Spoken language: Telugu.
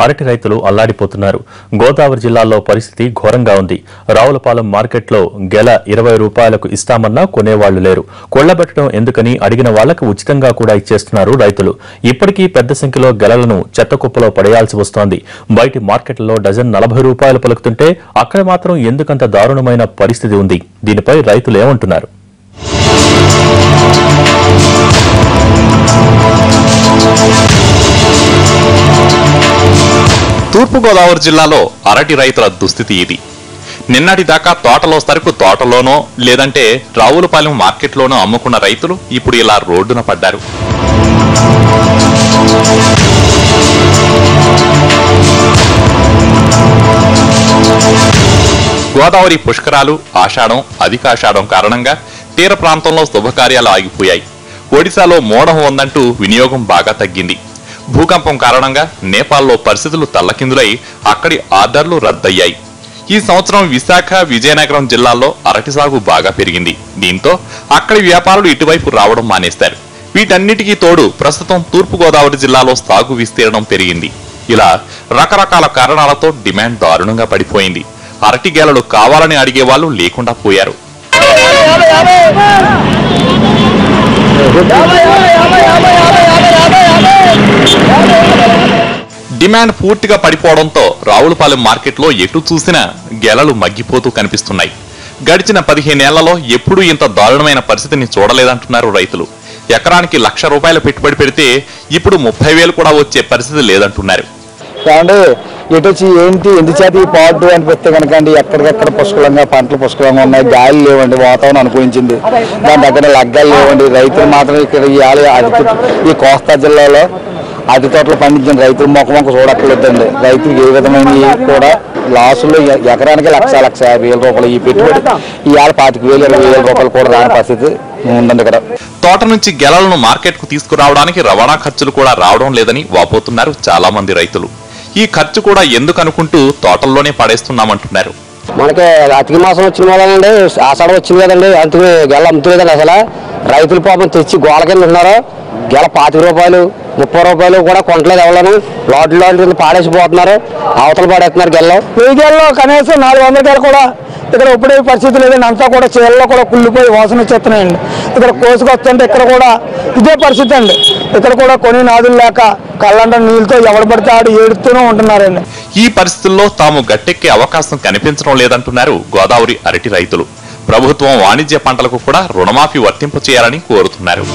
అరటి రైతులు అల్లాడిపోతున్నారు. గోదావరి జిల్లాలో పరిస్థితి ఘోరంగా ఉంది. రావులపాలెం మార్కెట్లో గెల 20 రూపాయలకు ఇస్తామన్నా కొనేవాళ్లు లేరు. కొళ్లబెట్టడం ఎందుకని అడిగిన వాళ్లకు ఉచితంగా కూడా ఇచ్చేస్తున్నారు రైతులు. ఇప్పటికీ పెద్ద సంఖ్యలో గెలలను చెత్తకుప్పలో పడేయాల్సి వస్తోంది. బయటి మార్కెట్లలో డజన్ 40 రూపాయలు పలుకుతుంటే అక్కడ మాత్రం ఎందుకంత దారుణమైన పరిస్థితి ఉంది? దీనిపై రైతులు ఏమంటున్నారు? తూర్పుగోదావరి జిల్లాలో అరటి రైతుల దుస్థితి ఇది. నిన్నటిదాకా తోటలో సరుకు తోటలోనో లేదంటే రావులపాలెం మార్కెట్లోనో అమ్ముకున్న రైతులు ఇప్పుడు ఇలా రోడ్డున పడ్డారు. గోదావరి పుష్కరాలు, ఆషాఢం, అధికాషాఢం కారణంగా తీర ప్రాంతంలో శుభకార్యాలు ఆగిపోయాయి. ఒడిశాలో మోడం ఉందంటూ వినియోగం బాగా తగ్గింది. భూకంపం కారణంగా నేపాల్లో పరిస్థితులు తల్లకిందులై అక్కడి ఆర్డర్లు రద్దయ్యాయి. ఈ సంవత్సరం విశాఖ, విజయనగరం జిల్లాల్లో అరటి సాగు బాగా పెరిగింది. దీంతో అక్కడి వ్యాపారులు ఇటువైపు రావడం మానేస్తారు. వీటన్నిటికీ తోడు ప్రస్తుతం తూర్పుగోదావరి జిల్లాలో సాగు విస్తీర్ణం పెరిగింది. ఇలా రకరకాల కారణాలతో డిమాండ్ దారుణంగా పడిపోయింది. అరటి గేలలు కావాలని అడిగే వాళ్ళు లేకుండా పోయారు. డిమాండ్ పూర్తిగా పడిపోవడంతో రావులపాలెం మార్కెట్లో ఎటు చూసినా గెలలు మగ్గిపోతూ కనిపిస్తున్నాయి. గడిచిన 15 ఏళ్లలో ఎప్పుడూ ఇంత దారుణమైన పరిస్థితిని చూడలేదంటున్నారు రైతులు. ఎకరానికి ₹1,00,000 పెట్టుబడి పెడితే ఇప్పుడు 30,000 కూడా వచ్చే పరిస్థితి లేదంటున్నారు. ఎటు వచ్చి ఏంటి ఎందుచేత ఈ పాటు అనిపిస్తే కనుకండి ఎక్కడికెక్కడ పుష్కలంగా పంటలు పుష్కలంగా ఉన్నాయి. గాలి లేవండి, వాతావరణం అనుకూలించింది. దాని దగ్గర లగ్గాలు లేవండి. రైతులు మాత్రం ఇక్కడ ఈ కోస్తా జిల్లాలో అరటి తోటలు పండించిన రైతులు మొక్క చూడక్కర్లేదండి. రైతులు ఏ విధమైన కూడా లాసులు ఎకరానికి ₹1,50,000 ఈ పెట్టుబడి ఇవాళ 25,000, 20,000 రూపాయలు కూడా రాని పరిస్థితి ఉందండి. ఇక్కడ తోట నుంచి గెలలను మార్కెట్ కు తీసుకురావడానికి రవాణా ఖర్చులు కూడా రావడం లేదని వాపోతున్నారు చాలా మంది రైతులు. ఈ ఖర్చు కూడా ఎందుకు అనుకుంటూ తోటల్లోనే పడేస్తున్నామంటున్నారు. మనకి అతికి మాసం వచ్చిన వాళ్ళండి, ఆషాఢం వచ్చింది కదండి, అందుకే గెల అమ్ముతులేదండి. అసలు రైతులు పాపం తెచ్చి గోళ కింద ఉన్నారు. గెల ₹25, ₹30 కూడా కొంటలేదు. ఎవరు లాట్లు పాడేసిపోతున్నారు, అవతల పాడేస్తున్నారు. గెల్లో 1000 గెల్లో కనీసం 400 గెల కూడా ఇక్కడ ఇప్పుడే పరిస్థితి లేదండి. అంతా కూడా చీరలో కూడా కుళ్ళిపోయి వాసన వచ్చేస్తున్నాయండి. ఇక్కడ కోసుకొస్తుంటే ఇక్కడ కూడా ఇదే పరిస్థితి అండి. ఇక్కడ కూడా కొని నాదులు లేక కళ్ళంట నీళ్ళతో ఎవడు పడితే ఆడు ఏడుతూనే ఉంటున్నారండి. ఈ పరిస్థితుల్లో తాము గట్టెక్కే అవకాశం కనిపించడం లేదంటున్నారు గోదావరి అరటి రైతులు. ప్రభుత్వం వాణిజ్య పంటలకు కూడా రుణమాఫీ వర్తింప చేయాలని కోరుతున్నారు.